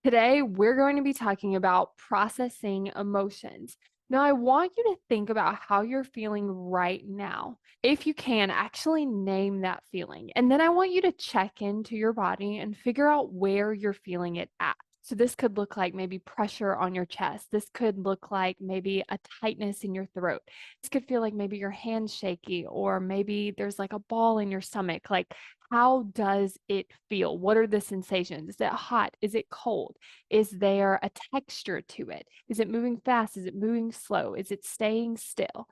Today, we're going to be talking about processing emotions. Now, I want you to think about how you're feeling right now. If you can, actually name that feeling. And then I want you to check into your body and figure out where you're feeling it at. So, this could look like maybe pressure on your chest. This could look like maybe a tightness in your throat. This could feel like maybe your hand's shaky, or maybe there's like a ball in your stomach. Like, how does it feel? What are the sensations? Is it hot? Is it cold? Is there a texture to it? Is it moving fast? Is it moving slow? Is it staying still?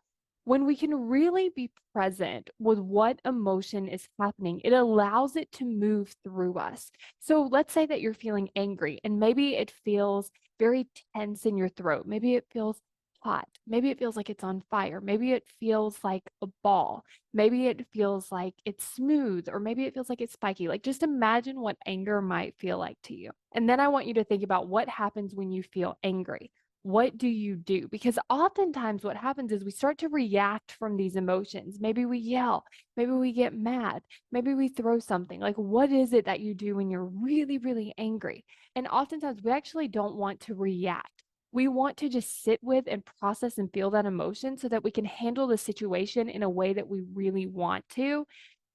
When we can really be present with what emotion is happening, it allows it to move through us. So let's say that you're feeling angry and maybe it feels very tense in your throat. Maybe it feels hot. Maybe it feels like it's on fire. Maybe it feels like a ball. Maybe it feels like it's smooth, or maybe it feels like it's spiky. Like, just imagine what anger might feel like to you. And then I want you to think about what happens when you feel angry. What do you do? Because oftentimes what happens is we start to react from these emotions. Maybe we yell, maybe we get mad, maybe we throw something. Like, what is it that you do when you're really, really angry? And oftentimes we actually don't want to react. We want to just sit with and process and feel that emotion so that we can handle the situation in a way that we really want to,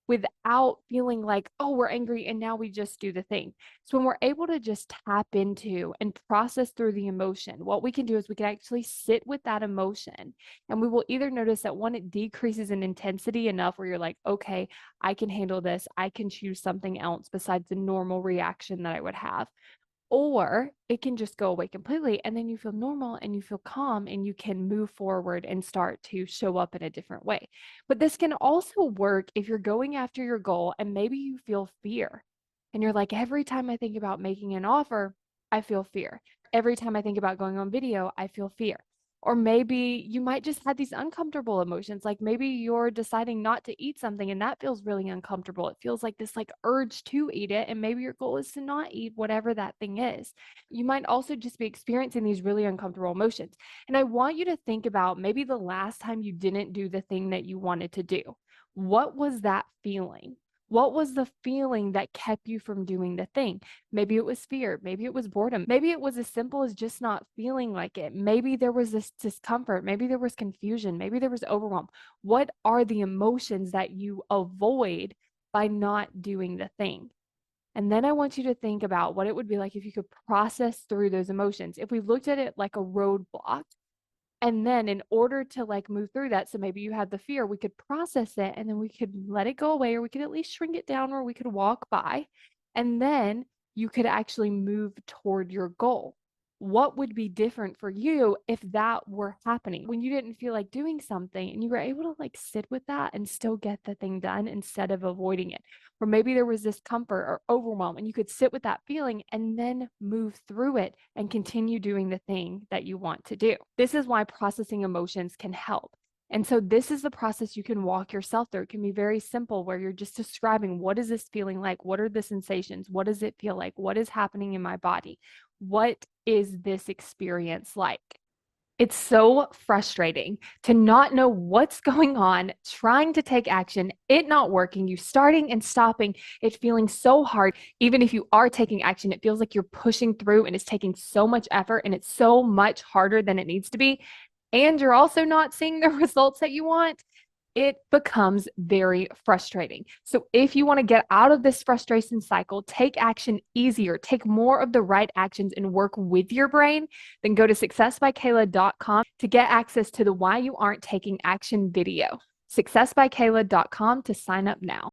without feeling like, oh, we're angry and now we just do the thing. So when we're able to just tap into and process through the emotion, what we can do is we can actually sit with that emotion, and we will either notice that one, it decreases in intensity enough where you're like, okay, I can handle this. I can choose something else besides the normal reaction that I would have. Or it can just go away completely, and then you feel normal and you feel calm and you can move forward and start to show up in a different way. But this can also work if you're going after your goal and maybe you feel fear. And you're like, every time I think about making an offer, I feel fear. Every time I think about going on video, I feel fear. Or maybe you might just have these uncomfortable emotions. Like, maybe you're deciding not to eat something and that feels really uncomfortable. It feels like this like urge to eat it. And maybe your goal is to not eat whatever that thing is. You might also just be experiencing these really uncomfortable emotions. And I want you to think about maybe the last time you didn't do the thing that you wanted to do. What was that feeling? What was the feeling that kept you from doing the thing? Maybe it was fear. Maybe it was boredom. Maybe it was as simple as just not feeling like it. Maybe there was this discomfort. Maybe there was confusion. Maybe there was overwhelm. What are the emotions that you avoid by not doing the thing? And then I want you to think about what it would be like if you could process through those emotions. If we looked at it like a roadblock, and then in order to like move through that, so maybe you had the fear, we could process it and then we could let it go away, or we could at least shrink it down, or we could walk by, and then you could actually move toward your goal. What would be different for you if that were happening when you didn't feel like doing something and you were able to like sit with that and still get the thing done instead of avoiding it? Or maybe there was discomfort or overwhelm and you could sit with that feeling and then move through it and continue doing the thing that you want to do. This is why processing emotions can help. And so this is the process you can walk yourself through. It can be very simple, where you're just describing, what is this feeling like? What are the sensations? What does it feel like? What is happening in my body? What is this experience like? It's so frustrating to not know what's going on, trying to take action, it not working, you starting and stopping, it feeling so hard. Even if you are taking action, it feels like you're pushing through and it's taking so much effort and it's so much harder than it needs to be. And you're also not seeing the results that you want. It becomes very frustrating. So if you want to get out of this frustration cycle, take action easier, take more of the right actions and work with your brain, then go to successbykayla.com to get access to the Why You Aren't Taking Action video. Successbykayla.com to sign up now.